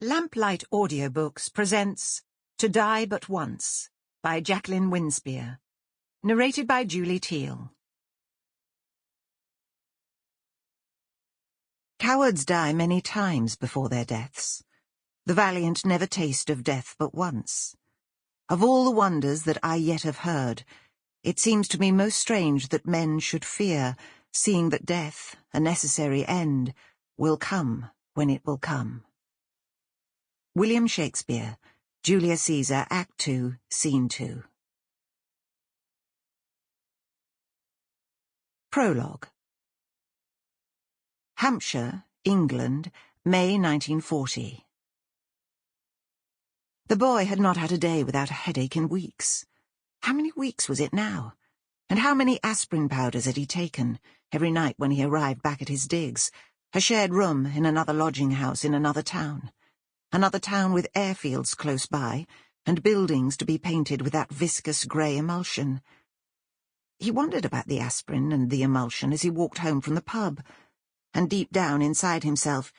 Lamplight Audiobooks presents To Die But Once by Jacqueline Winspear. Narrated by Teal. Cowards die many times before their deaths. The valiant never taste of death but once. Of all the wonders that I yet have heard, it seems to me most strange that men should fear, seeing that death, a necessary end, will come when it will come. William Shakespeare, Julius Caesar, Act 2, Scene 2. Prologue. Hampshire, England, May 1940. The boy had not had a day without a headache in weeks. How many weeks was it now? And how many aspirin powders had he taken, every night when he arrived back at his digs, a shared room in another lodging house in another town with airfields close by, and buildings to be painted with that viscous grey emulsion. He wondered about the aspirin and the emulsion as he walked home from the pub, and deep down inside himself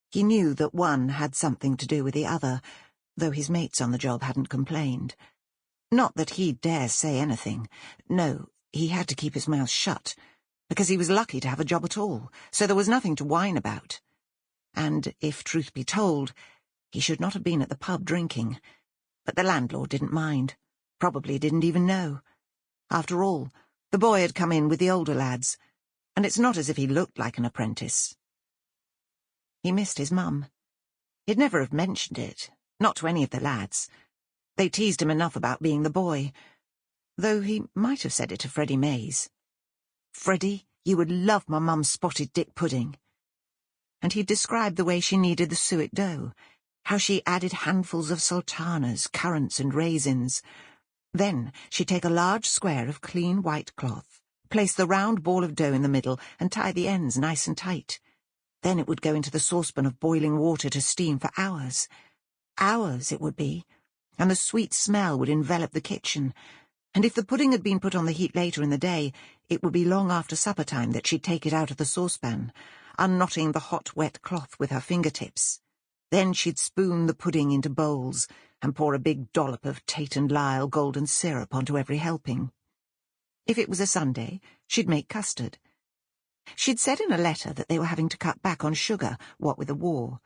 he knew that one had something to do with the other, though his mates on the job hadn't complained. Not that he'd dare say anything. No, he had to keep his mouth shut, because he was lucky to have a job at all, so there was nothing to whine about. And, if truth be told, he should not have been at the pub drinking, but the landlord didn't mind, probably didn't even know. After all, the boy had come in with the older lads, and it's not as if he looked like an apprentice. He missed his mum. He'd never have mentioned it, not to any of the lads. They teased him enough about being the boy, though he might have said it to Freddie Mays. "Freddie, you would love my mum's spotted dick pudding." And he described the way she kneaded the suet dough, how she added handfuls of sultanas, currants and raisins. Then she'd take a large square of clean white cloth, place the round ball of dough in the middle and tie the ends nice and tight. Then it would go into the saucepan of boiling water to steam for hours. Hours it would be, and the sweet smell would envelop the kitchen. And if the pudding had been put on the heat later in the day, it would be long after supper time that she'd take it out of the saucepan, unknotting the hot, wet cloth with her fingertips. Then she'd spoon the pudding into bowls and pour a big dollop of Tate and Lyle golden syrup onto every helping. If it was a Sunday, she'd make custard. She'd said in a letter that they were having to cut back on sugar, what with the war.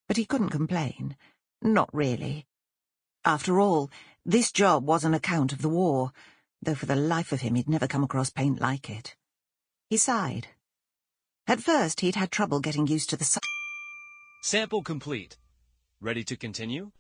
But he couldn't complain. Not really. After all, this job was an account of the war, though for the life of him he'd never come across paint like it. He sighed. At first he'd had trouble getting used to the Sample complete. Ready to continue?